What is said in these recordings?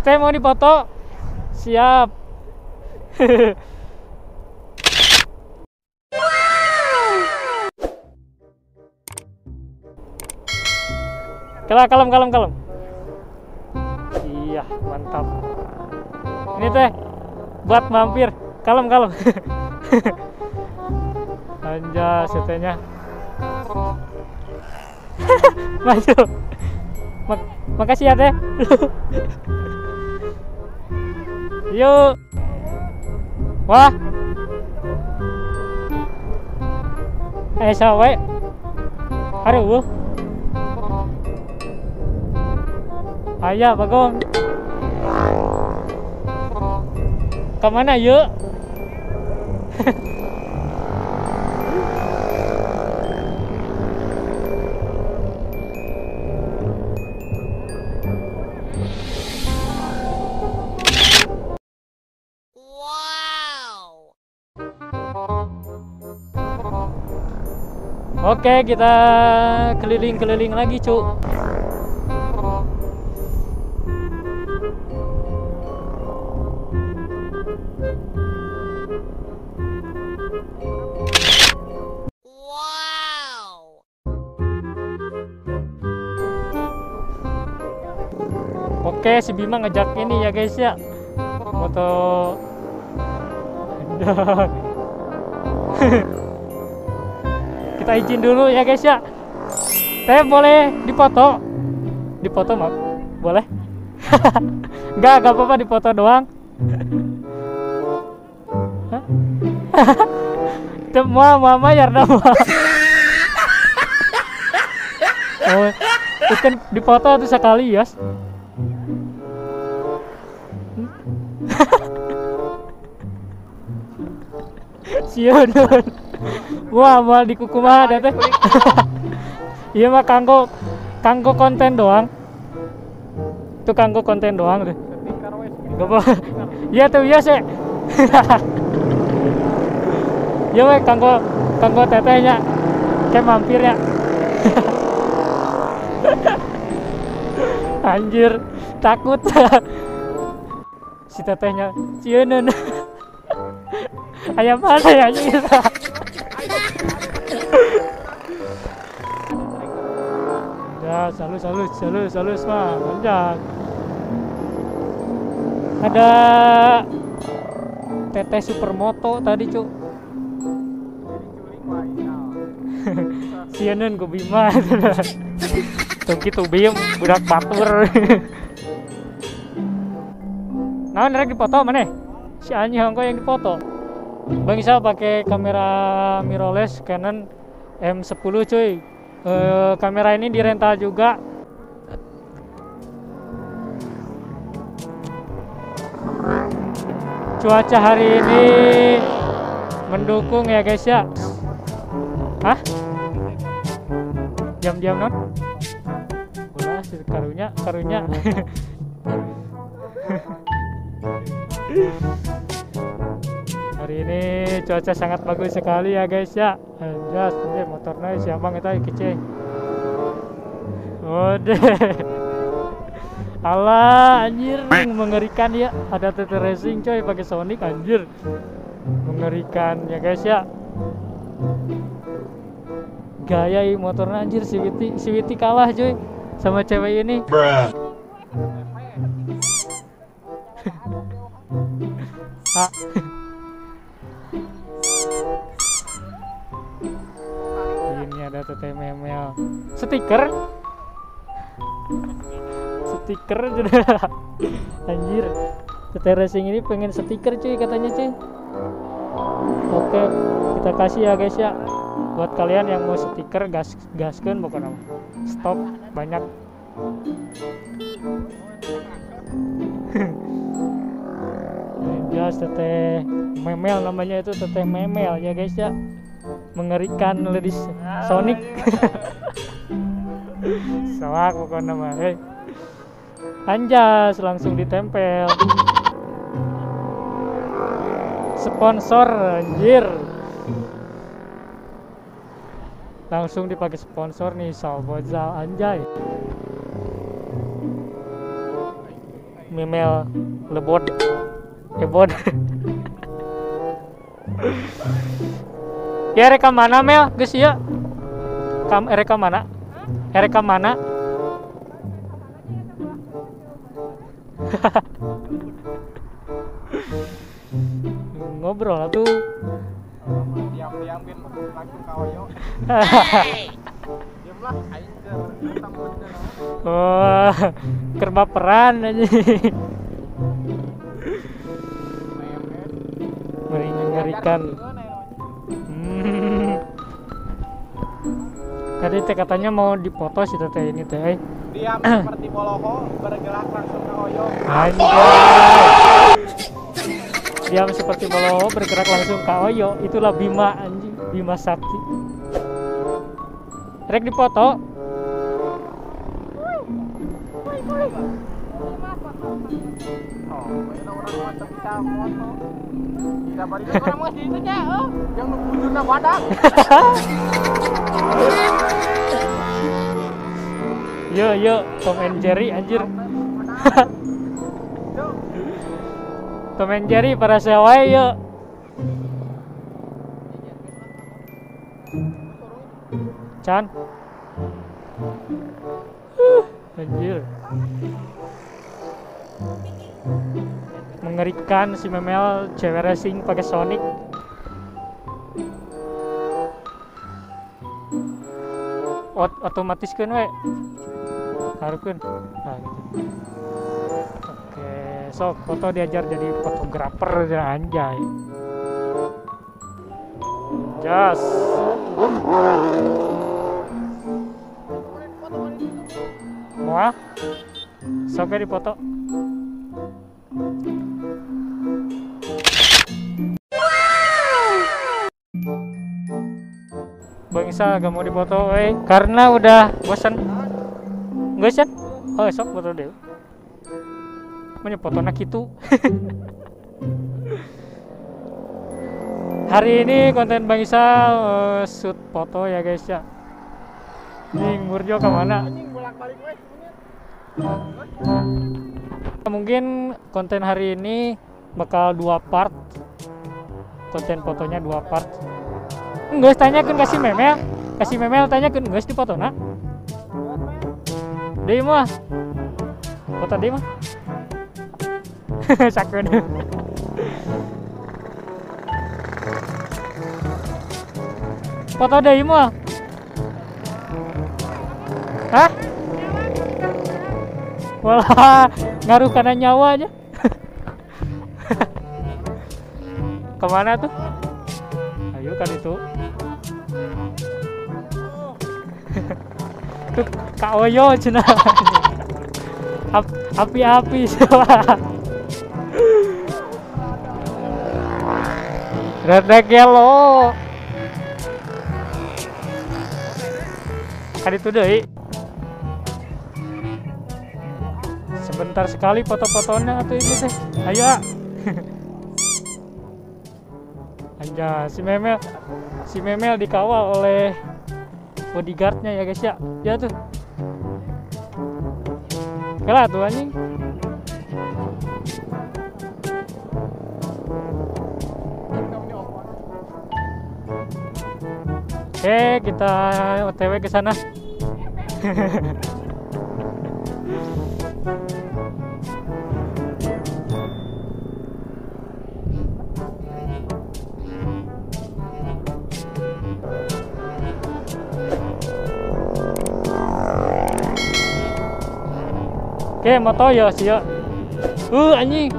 Teteh mau dipoto? Siap. Kalem. Iya, mantap. Ini teh buat mampir. Kalem. Anjas tetehnya. Maju. Makasih ya teh. Yuk. Wah. Sawe. Aduh. Ayah Bagong. Kemana yuk? Oke, kita keliling-keliling lagi, Cuk. Oke, si Bima ngejak ini ya guys ya. Moto. Kita izin dulu ya guys ya. Teh boleh dipoto? Dipoto maaf. Boleh? Enggak apa-apa dipoto doang. Mau mayar dah. Oh, ikan dipoto tuh sekali ya. Siun. Wah, mal di kuku mah ada teh. Iya mah kanggo konten doang. Itu kanggo konten doang deh. Gak apa. Iya tuh iya sih. Iya mah kanggo tetehnya. Kayak mampirnya. Anjir, takut. Si tetehnya cieuneun. Ayam mana ya anjir. Ya, salus mah, panjang. Ada teteh supermoto tadi, Cuk. Sieun ku Bima. Tuh gitu Bim, budak batur. Nah, rek dipoto maneh? Si anjing hongko yang dipoto. Bang Isa pakai kamera mirrorless Canon M10 cuy. Kamera ini dirental juga. Cuaca hari ini mendukung ya guys ya. Hah? Jam-jam non? Ulah si karunya. Hari ini cuaca sangat bagus sekali ya guys ya. Anjas, motornya si abang itu kece. Ode. Alah anjir, mengerikan ya. Ada TT Racing coy pakai Sonic anjir. Mengerikan ya guys ya. Gaya motornya anjir si Witi kalah coy sama cewek ini. Ah. Ini ada teteh memel stiker sudah. Anjir, teteh Racing ini pengen stiker cuy katanya cuy. Oke, kita kasih ya guys ya. Buat kalian yang mau stiker gaskeun pokoknya stok banyak. Ya teteh memel namanya, itu teteh memel ya guys ya. Mengerikan ladies Sonic. Soak pokoknya mah. Anjas langsung ditempel. Sponsor anjir. Langsung dipakai sponsor nih Salbozal anjay. memel lebot ebon. Ya rekam mana Mel guys ya, rekam mana, rekam mana. Ngobrol lah tuh. Diam-diam bin langsung kaoyo. Diam lah aing keur tambut deuna. Oh, keur baperan aja. Mengerikan. Tadi teh katanya mau dipoto sih teh ini teh. Diam seperti poloho, bergerak langsung kaoyo. Anjay. Diam seperti poloho, bergerak langsung kaoyo. Itulah Bima anjing, Bima Sakti. Rek dipoto. Oh, ini orang macam kita moto. Tidak bari orang mah itu nya, yang bujurna badak. Yo, Tom and Jerry anjir. Tom and Jerry para sewai yo. Chan. Anjir. Mengerikan si Memel cewek racing pakai Sonic. Otomatis kan we. Haruskan. Nah, gitu. Oke, sok foto diajar jadi fotografer aja anjay. Jas. Wah. Sok di foto. Bang Isa gak mau dipoto, karena udah bosan. Enggak sih? Oh, sok foto deh. Mana foto nak itu? Hari ini konten Bang Isa shoot foto ya guys ya. Ning Murjo kemana? Mungkin konten hari ini bakal 2 part. Konten fotonya 2 part. Enggak tanyakan kasih memel tanyakan enggak di foto nak. Deui mah. Foto deui mah. Sakeun. Foto deui mah. Hah? Walah, ngaruh karena nyawa aja. Kemana tuh? Ayo kan itu. Tuh Kak Oyo cina. Api-api semua. Rada gelo. Kan itu deh. Sebentar sekali foto-fotonya atau ini teh. Ayo. Anja si Memel dikawal oleh bodyguardnya ya guys ya. Ya tuh. Kalah tuh anjing. Oke, kita OTW ke sana. Oke, moto ya sih ya. Anjing.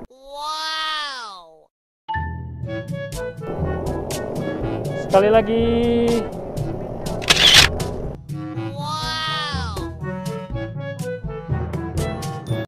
Wow. Sekali lagi